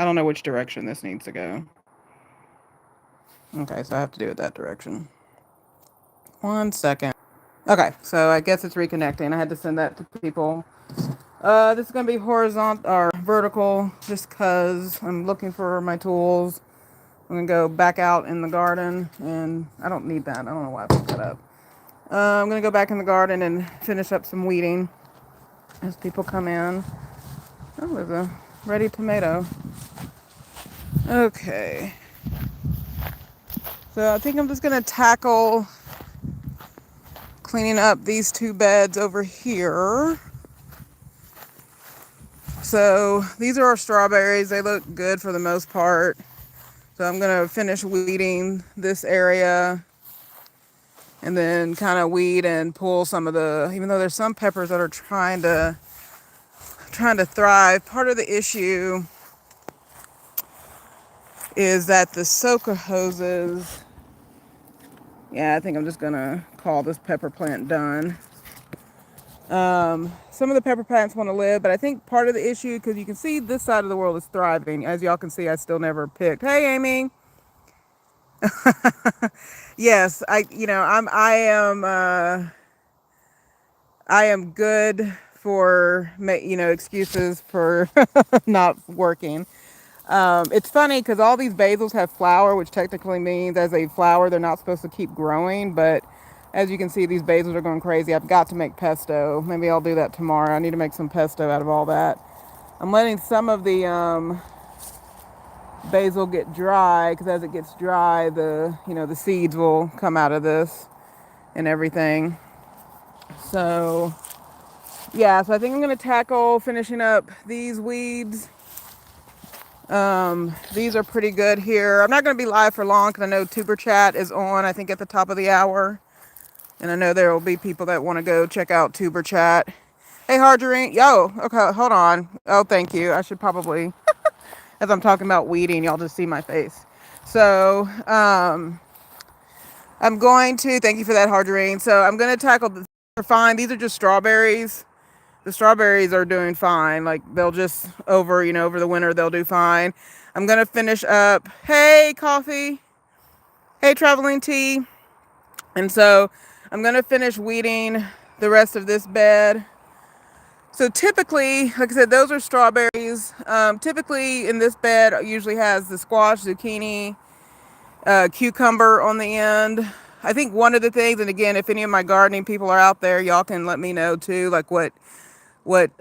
I don't know which direction this needs to go. Okay, so I have to do it that direction. 1 second. Okay, so I guess it's reconnecting. I had to send that to people. This is gonna be horizontal or vertical, just cause I'm looking for my tools. I'm gonna go back out in the garden, and I don't need that. I don't know why I picked that up. I'm gonna go back in the garden and finish up some weeding as people come in. Oh, there's a ready tomato. Okay. So I think I'm just gonna tackle cleaning up these two beds over here. So these are our strawberries. They look good for the most part. So I'm gonna finish weeding this area and then kind of weed and pull some of the, even though there's some peppers that are trying to thrive. Part of the issue is that the soaker hoses, yeah, I think I'm just gonna call this pepper plant done. Some of the pepper plants want to live, but I think part of the issue, because you can see this side of the world is thriving. As y'all can see, I still never picked. Hey, Amy. Yes, I am good for, excuses for not working. It's funny because all these basils have flower, which technically means as a flower, they're not supposed to keep growing. But as you can see, these basils are going crazy. I've got to make pesto. Maybe I'll do that tomorrow. I need to make some pesto out of all that. I'm letting some of the basil get dry because as it gets dry, the seeds will come out of this and everything. So yeah, so I think I'm going to tackle finishing up these weeds. These are pretty good here. I'm not going to be live for long because I know Tuber Chat is on, I think, at the top of the hour. And I know there will be people that want to go check out Tuber Chat. Hey, Harjarine. Yo, okay, hold on. Oh, thank you. I should probably, as I'm talking about weeding, y'all just see my face. So, I'm going to, thank you for that, Harjarine. So I'm going to tackle, they're fine. These are just strawberries. The strawberries are doing fine. Like they'll just over the winter, they'll do fine. I'm going to finish up. Hey, coffee. Hey, traveling tea. And so I'm going to finish weeding the rest of this bed. So typically, like I said, those are strawberries. Typically in this bed usually has the squash, zucchini, cucumber on the end. I think one of the things, and again, if any of my gardening people are out there, y'all can let me know too, like what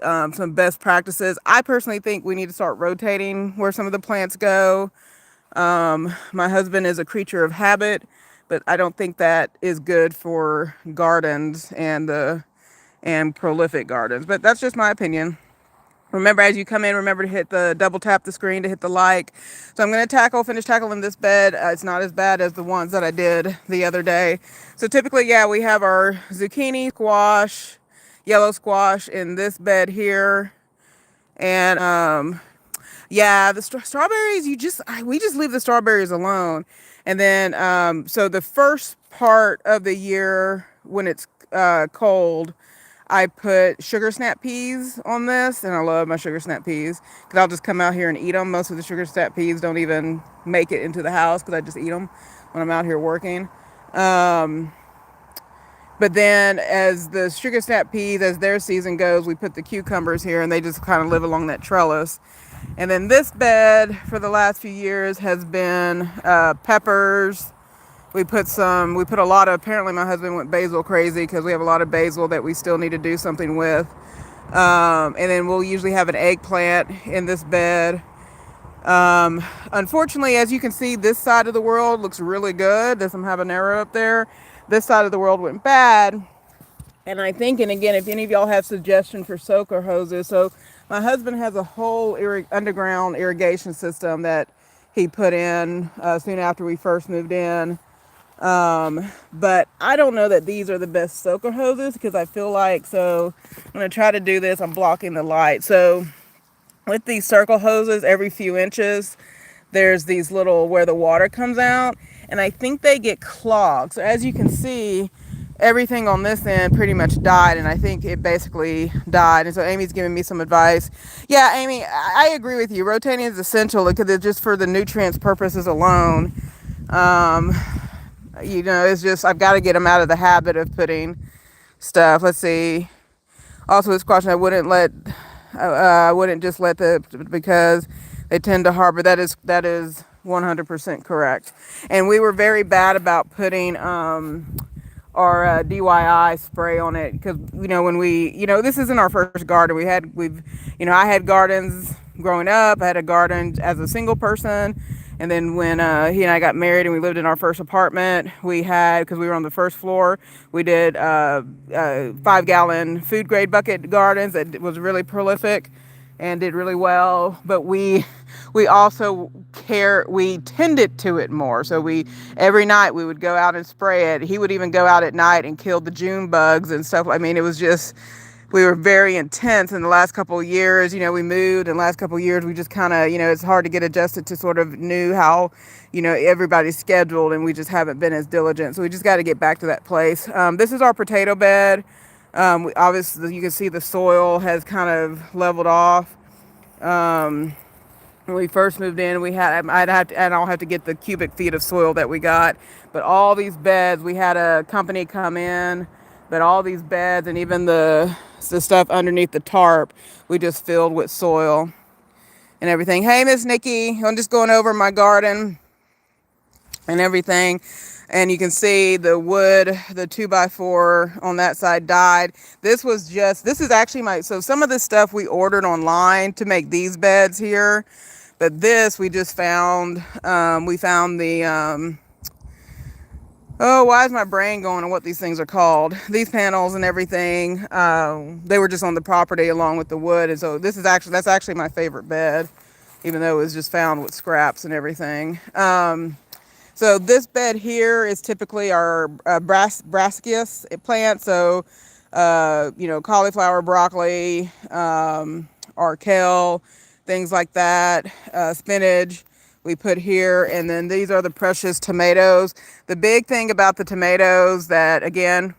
some best practices. I personally think we need to start rotating where some of the plants go. My husband is a creature of habit, but I don't think that is good for gardens and prolific gardens. But that's just my opinion. Remember, as you come in, remember to hit the double tap the screen to hit the like. So I'm going to finish tackling this bed. It's not as bad as the ones that I did the other day. So typically, yeah, we have our zucchini, squash, yellow squash in this bed here. And yeah, the strawberries, we just leave the strawberries alone. And then, so the first part of the year when it's cold, I put sugar snap peas on this, and I love my sugar snap peas because I'll just come out here and eat them. Most of the sugar snap peas don't even make it into the house because I just eat them when I'm out here working. But then as the sugar snap peas, as their season goes, we put the cucumbers here and they just kind of live along that trellis. And then this bed for the last few years has been peppers. We put a lot of, apparently my husband went basil crazy because we have a lot of basil that we still need to do something with. And then we'll usually have an eggplant in this bed. Unfortunately, as you can see, this side of the world looks really good. There's some habanero up there. This side of the world went bad. And I think, and again, if any of y'all have suggestions for soaker hoses, so my husband has a whole underground irrigation system that he put in soon after we first moved in. But I don't know that these are the best soaker hoses because I feel like, so I'm going to try to do this. I'm blocking the light. So with these circle hoses, every few inches, there's these little where the water comes out, and I think they get clogged. So as you can see, everything on this end pretty much died, and I think it basically died. And so Amy's giving me some advice. Yeah, Amy, I agree with you. Rotating is essential because it's just for the nutrients purposes alone. Um, it's just I've got to get them out of the habit of putting stuff. Let's see. Also, this question I wouldn't just let because they tend to harbor. That is 100% correct. And we were very bad about putting our DIY spray on it because when this isn't our first garden. I had gardens growing up. I had a garden as a single person, and then when he and I got married and we lived in our first apartment, because we were on the first floor, we did 5-gallon food grade bucket gardens that was really prolific and did really well. But we also we tended to it more. So every night we would go out and spray it. He would even go out at night and kill the June bugs and stuff. I mean, it was just, we were very intense. In the last couple of years, we moved, and the last couple of years we just kind of, it's hard to get adjusted to sort of new how, everybody's scheduled, and we just haven't been as diligent. So we just got to get back to that place. This is our potato bed. Obviously you can see the soil has kind of leveled off. When we first moved in, I don't have to get the cubic feet of soil that we got, but all these beds, we had a company come in, but all these beds and even the stuff underneath the tarp, we just filled with soil and everything. Hey, Miss Nikki, I'm just going over my garden and everything. And you can see the wood, the 2x4 on that side died. This is actually so some of this stuff we ordered online to make these beds here. But this we just found. We found the, why is my brain going on what these things are called? These panels and everything. They were just on the property along with the wood. And so that's actually my favorite bed, even though it was just found with scraps and everything. So this bed here is typically our brassicas plant. So, cauliflower, broccoli, our kale, things like that, spinach we put here. And then these are the precious tomatoes. The big thing about the tomatoes that, again,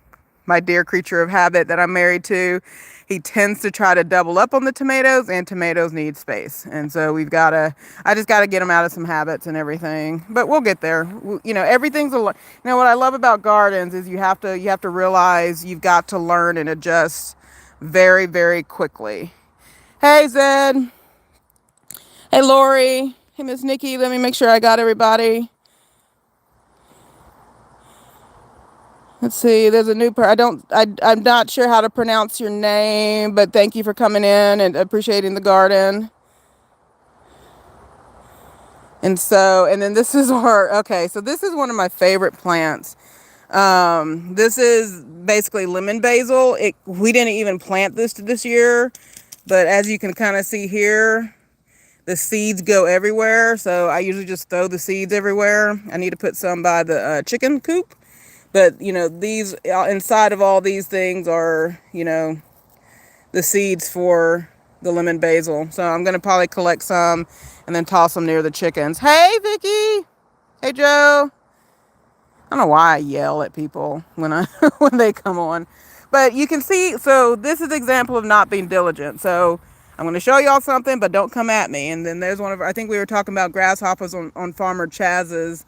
my dear creature of habit that I'm married to, he tends to try to double up on the tomatoes, and tomatoes need space. And so I just got to get them out of some habits and everything, but we'll get there. Everything's what I love about gardens is you have to realize you've got to learn and adjust very, very quickly. Hey, Zed. Hey, Lori. Hey, Miss Nikki. Let me make sure I got everybody. Let's see, there's a new I'm not sure how to pronounce your name, but thank you for coming in and appreciating the garden. And then this is so this is one of my favorite plants. This is basically lemon basil. We didn't even plant this year, but as you can kind of see here, the seeds go everywhere. So I usually just throw the seeds everywhere. I need to put some by the chicken coop. But, these inside of all these things are, the seeds for the lemon basil. So I'm going to probably collect some and then toss them near the chickens. Hey, Vicky. Hey, Joe. I don't know why I yell at people when when they come on. But you can see, so this is an example of not being diligent. So I'm going to show y'all something, but don't come at me. And then there's I think we were talking about grasshoppers on Farmer Chaz's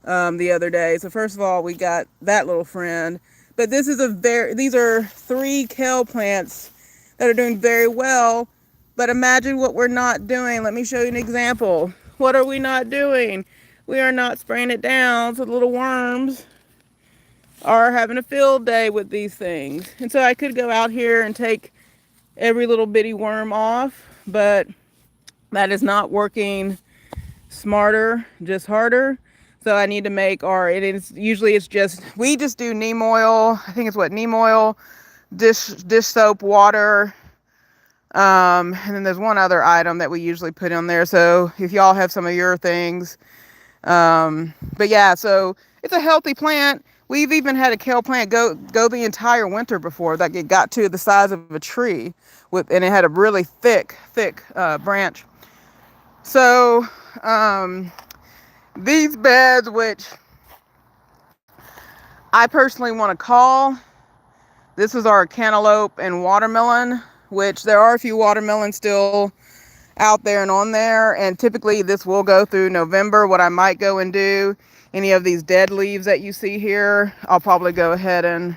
the other day. So first of all, we got that little friend, but these are 3 kale plants that are doing very well. But imagine what we're not doing. Let me show you an example. What are we not doing? We are not spraying it down, so the little worms are having a field day with these things. And so I could go out here and take every little bitty worm off, but that is not working smarter, just harder. So I need to make we just do neem oil. I think it's neem oil, dish soap, water. And then there's one other item that we usually put in there. So if y'all have some of your things, but yeah, so it's a healthy plant. We've even had a kale plant go the entire winter before that it got to the size of a tree and it had a really thick branch. So, these beds, which I personally want to call. This is our cantaloupe and watermelon, which there are a few watermelons still out there and on there. And typically this will go through November. What I might go and do, any of these dead leaves that you see here, I'll probably go ahead and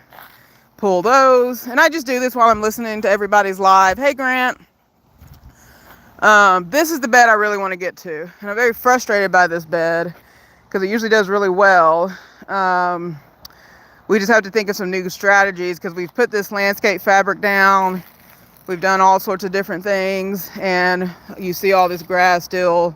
pull those. And I just do this while I'm listening to everybody's live. Hey, Grant. This is the bed I really want to get to. And I'm very frustrated by this bed because it usually does really well. We just have to think of some new strategies because we've put this landscape fabric down. We've done all sorts of different things, and you see all this grass still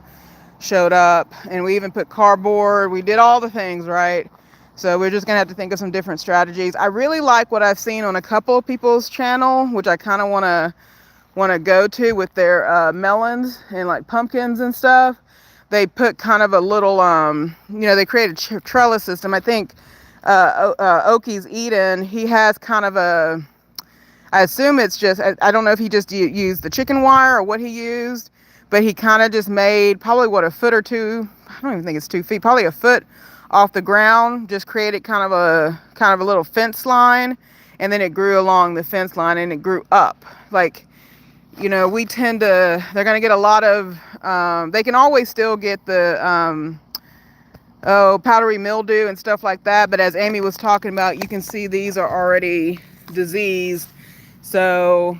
showed up, and we even put cardboard. We did all the things, right? So we're just gonna have to think of some different strategies. I really like what I've seen on a couple of people's channel, which I kind of want to go to with their melons and like pumpkins and stuff. They put kind of a little they created a trellis system. I think Oki's Eden, he has kind of a, I assume it's just, I don't know if he just used the chicken wire or what he used, but he kind of just made probably a foot or two, I don't even think it's 2 feet, probably a foot off the ground, just created kind of a little fence line, and then it grew along the fence line and it grew up. Like, we tend to, they're going to get a lot of, they can always still get the, powdery mildew and stuff like that. But as Amy was talking about, you can see these are already diseased. So,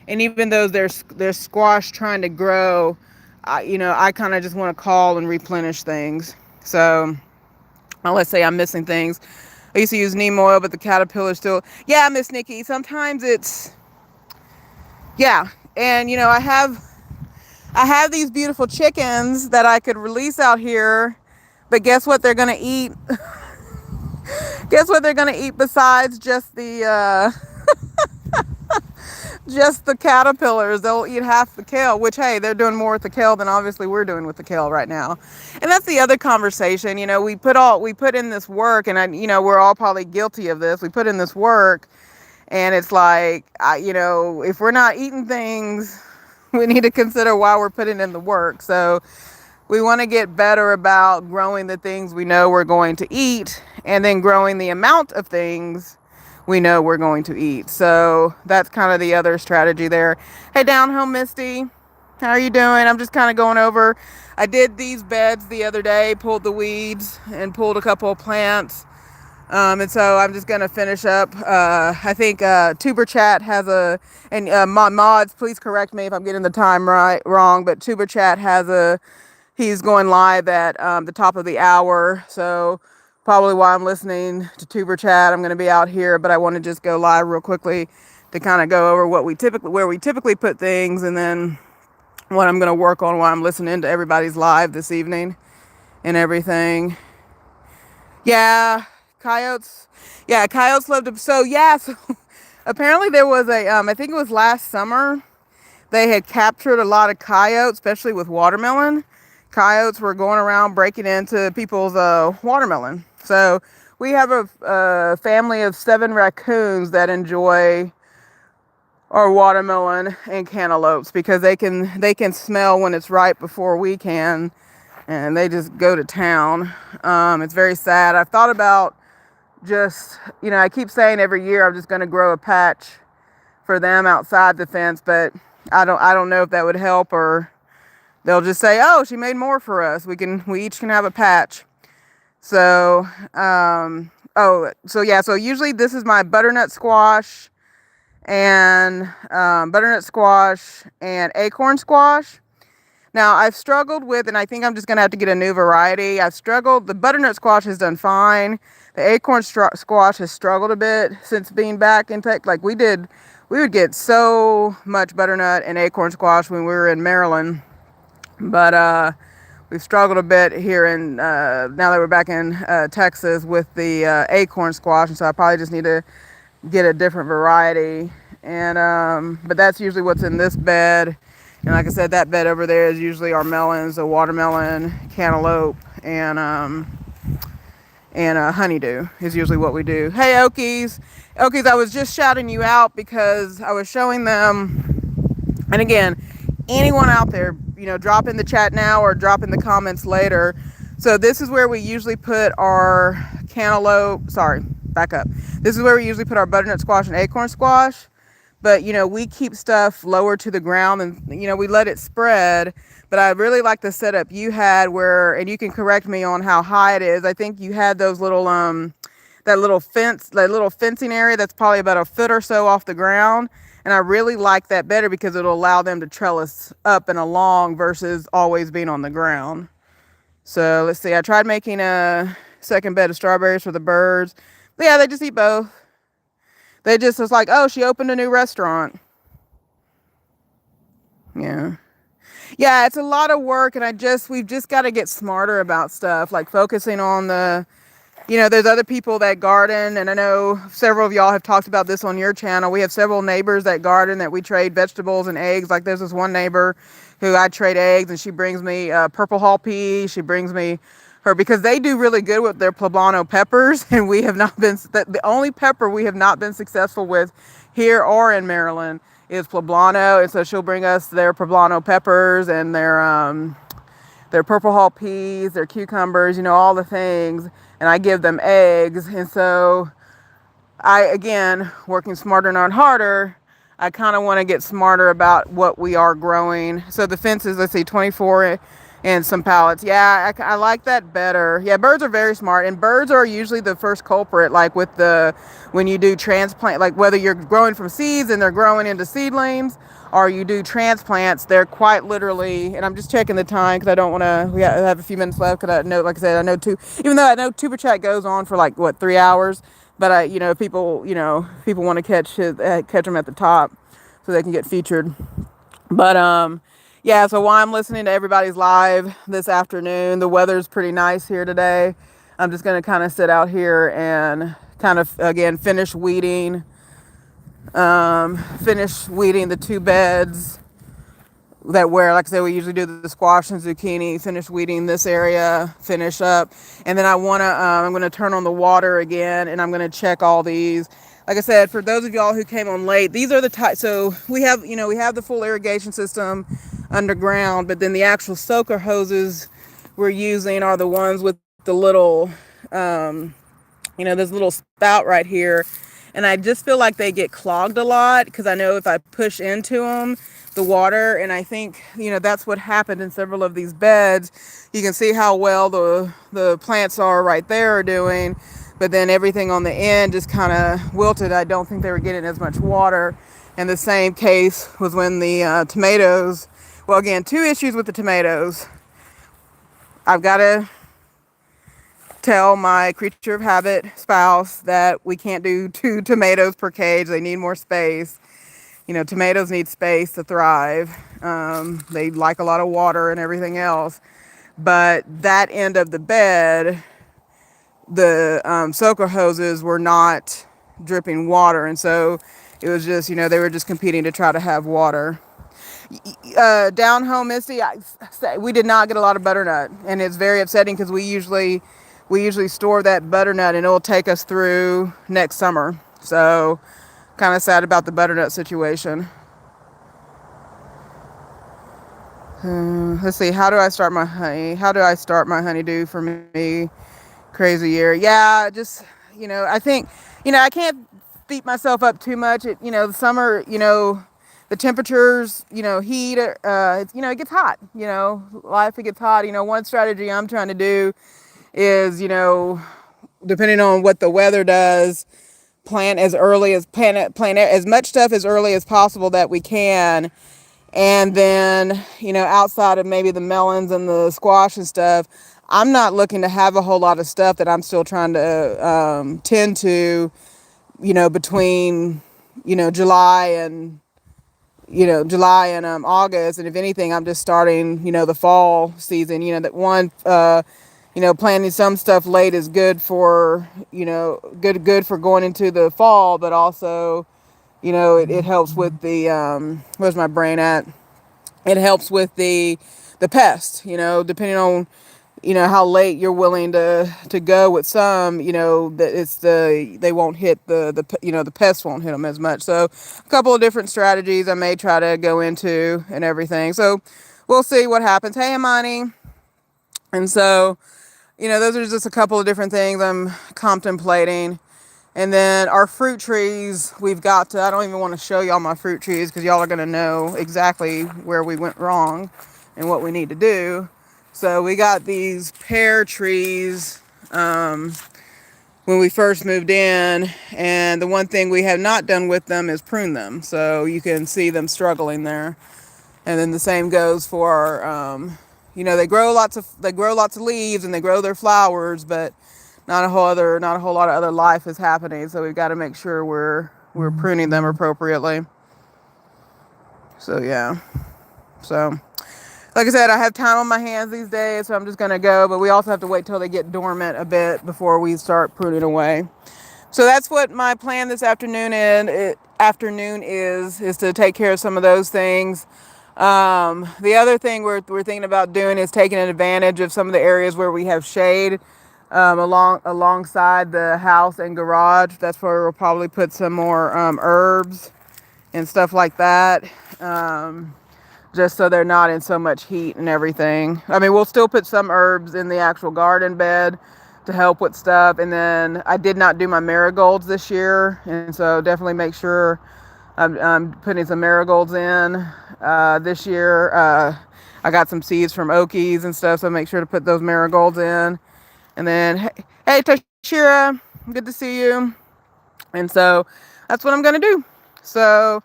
and even though they're squash trying to grow, I kind of just want to call and replenish things. So, let's say I'm missing things. I used to use neem oil, but the caterpillar still, yeah, Miss Nikki, sometimes it's, yeah. And, I have these beautiful chickens that I could release out here. But guess what they're going to eat? Guess what they're going to eat besides just the just the caterpillars? They'll eat half the kale, which, hey, they're doing more with the kale than obviously we're doing with the kale right now. And that's the other conversation. We put in this work, and we're all probably guilty of this. We put in this work, and it's like, if we're not eating things, we need to consider why we're putting in the work. So we want to get better about growing the things we know we're going to eat, and then growing the amount of things we know we're going to eat. So that's kind of the other strategy there. Hey, Down Home Misty, how are you doing? I'm just kind of going over. I did these beds the other day, pulled the weeds and pulled a couple of plants. And so I'm just going to finish up. I think Tuber Chat has mods, please correct me if I'm getting the time wrong, but Tuber Chat has he's going live at the top of the hour. So probably while I'm listening to Tuber Chat, I'm going to be out here, but I want to just go live real quickly to kind of go over where we typically put things, and then what I'm going to work on while I'm listening to everybody's live this evening and everything. Yeah, coyotes. Yeah, coyotes love to. So apparently there was I think it was last summer, they had captured a lot of coyotes, especially with watermelon. Coyotes were going around breaking into people's watermelon. So we have a family of 7 raccoons that enjoy our watermelon and cantaloupes because they can smell when it's ripe before we can, and they just go to town. It's very sad. I've thought about just, I keep saying every year I'm just going to grow a patch for them outside the fence, but I don't know if that would help, or they'll just say, "Oh, she made more for us. We each can have a patch." So, so usually this is my butternut squash and acorn squash. Now I've struggled with, and I think I'm just gonna have to get a new variety. The butternut squash has done fine. The acorn squash has struggled a bit since being back in Texas. Like we would get so much butternut and acorn squash when we were in Maryland. But we've struggled a bit here now that we're back in Texas with the acorn squash, and so I probably just need to get a different variety. And but that's usually what's in this bed. And like I said, that bed over there is usually our melons, a watermelon, cantaloupe, and honeydew is usually what we do. Hey, Okies, I was just shouting you out because I was showing them. And again, anyone out there, drop in the chat now or drop in the comments later. So this is where we usually put our back up. This is where we usually put our butternut squash and acorn squash. But, we keep stuff lower to the ground and, we let it spread. But I really like the setup you had where, and you can correct me on how high it is. I think you had those little, that little fencing area that's probably about a foot or so off the ground. And I really like that better because it'll allow them to trellis up and along versus always being on the ground. So let's see. I tried making a second bed of strawberries for the birds. But yeah, they just eat both. They just was like, oh, she opened a new restaurant. Yeah. Yeah, it's a lot of work, and we've just got to get smarter about stuff, like focusing on there's other people that garden, and I know several of y'all have talked about this on your channel. We have several neighbors that garden that we trade vegetables and eggs. Like there's this one neighbor who I trade eggs, and she brings me purple hull pea. She brings me because they do really good with their poblano peppers, and we have not been, the only pepper we have not been successful with here or in Maryland is poblano, and so she'll bring us their poblano peppers and their purple hull peas, their cucumbers, all the things, and I give them eggs. And so again, working smarter, not harder, I kind of want to get smarter about what we are growing. So the fences, let's see, 24 and some pallets. Yeah, I like that better. Yeah, birds are very smart, and birds are usually the first culprit, like when you do transplant, like whether you're growing from seeds and they're growing into seedlings, or you do transplants, they're quite literally, and I'm just checking the time because I don't want to, we have a few minutes left because I know, like I said, even though I know Tuber Chat goes on for 3 hours, but people want to catch them at the top so they can get featured. But yeah, so while I'm listening to everybody's live this afternoon, the weather's pretty nice here today. I'm just going to kind of sit out here and kind of, again, finish weeding the 2 beds like I said, we usually do the squash and zucchini, finish weeding this area, finish up. And then I'm going to turn on the water again, and I'm going to check all these. Like I said, for those of y'all who came on late, these are the type. So we have the full irrigation system underground, but then the actual soaker hoses we're using are the ones with the little, this little spout right here. And I just feel like they get clogged a lot because I know if I push into them, the water, and I think, that's what happened in several of these beds. You can see how well the plants right there are doing, but then everything on the end just kind of wilted. I don't think they were getting as much water. And the same case was when the tomatoes, well, again, 2 issues with the tomatoes. I've got to tell my creature of habit spouse that we can't do 2 tomatoes per cage. They need more space. Tomatoes need space to thrive. They like a lot of water and everything else. But that end of the bed, the soaker hoses were not dripping water. And so it was just, they were just competing to try to have water. Down home, Misty, we did not get a lot of butternut. And it's very upsetting because we usually store that butternut, and it'll take us through next summer. So kind of sad about the butternut situation. Let's see. How do I start my honey? How do I start my honeydew for me? Crazy year. Yeah, just, I think, I can't beat myself up too much. The summer, the temperatures, heat, it gets hot, life, it gets hot. One strategy I'm trying to do is, depending on what the weather does, plant as much stuff as early as possible that we can. And then, outside of maybe the melons and the squash and stuff, I'm not looking to have a whole lot of stuff that I'm still trying to tend to, between, July and August. And if anything, I'm just starting, the fall season, that one, planting some stuff late is good for, good for going into the fall, but also, it helps with the, where's my brain at? It helps with the pests, depending on, how late you're willing to go with some, that they won't hit the pests won't hit them as much. So a couple of different strategies I may try to go into and everything. So we'll see what happens. Hey, Imani. And so, those are just a couple of different things I'm contemplating. And then our fruit trees, we've got to, I don't even want to show y'all my fruit trees because y'all are going to know exactly where we went wrong and what we need to do. So we got these pear trees when we first moved in, and the one thing we have not done with them is prune them. So you can see them struggling there. And then the same goes for they grow lots of leaves and they grow their flowers, but not a whole lot of other life is happening. So we've got to make sure we're pruning them appropriately. So yeah. So like I said, I have time on my hands these days, so I'm just gonna go. But we also have to wait till they get dormant a bit before we start pruning away. So that's what my plan this afternoon is to take care of some of those things. The other thing we're thinking about doing is taking advantage of some of the areas where we have shade alongside the house and garage. That's where we'll probably put some more herbs and stuff like that. Just so they're not in so much heat and everything. I mean, we'll still put some herbs in the actual garden bed to help with stuff. And then I did not do my marigolds this year, and so definitely make sure I'm putting some marigolds in this year. I got some seeds from Okies and stuff, so make sure to put those marigolds in. And then, hey, Tashira, good to see you. And so that's what I'm gonna do. So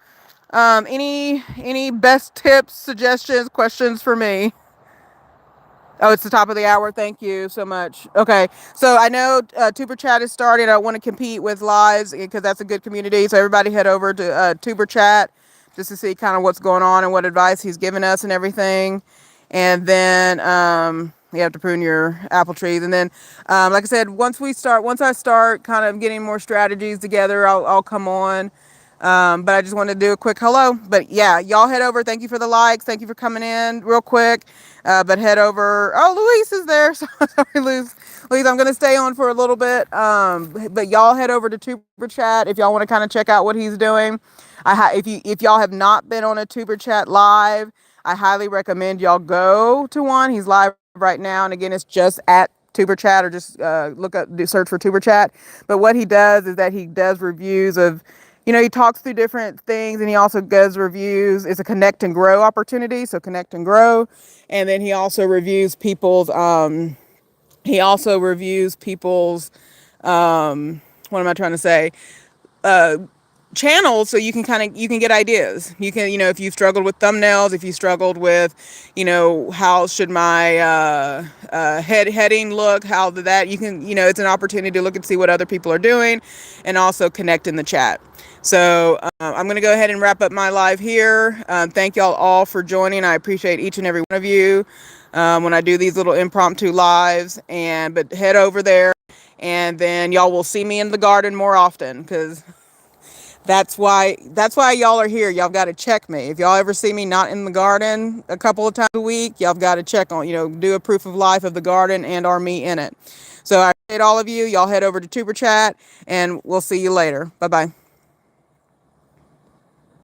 any best tips, suggestions, questions for me? Oh, it's the top of the hour. Thank you so much. Okay, so I know Tuber Chat is starting. I want to compete with lives because that's a good community. So everybody head over to Tuber Chat just to see kind of what's going on and what advice he's given us and everything. And then you have to prune your apple trees. And then, like I said, once I start kind of getting more strategies together, I'll come on. But I just wanted to do a quick hello. But yeah, y'all head over. Thank you for the likes. Thank you for coming in real quick. But head over. Oh, Luis is there. Sorry, Luis. Luis, I'm going to stay on for a little bit. But y'all head over to Tuber Chat if y'all want to kind of check out what he's doing. If y'all have not been on a Tuber Chat live, I highly recommend y'all go to one. He's live right now. And again, it's just at Tuber Chat, or just search for Tuber Chat. But what he does is that he does reviews of, he talks through different things, and he also does reviews. It's a connect and grow opportunity, so connect and grow. And then he also reviews people's, what am I trying to say? Channels, so you can get ideas. You can, if you've struggled with thumbnails, if you struggled with, how should my heading look, how did that, you can, it's an opportunity to look and see what other people are doing, and also connect in the chat. So I'm going to go ahead and wrap up my live here. Thank y'all all for joining. I appreciate each and every one of you when I do these little impromptu lives. But head over there, and then y'all will see me in the garden more often, because that's why y'all are here. Y'all got to check me. If y'all ever see me not in the garden a couple of times a week, y'all got to check on, do a proof of life of the garden and or me in it. So I appreciate all of you. Y'all head over to Tuber Chat, and we'll see you later. Bye-bye.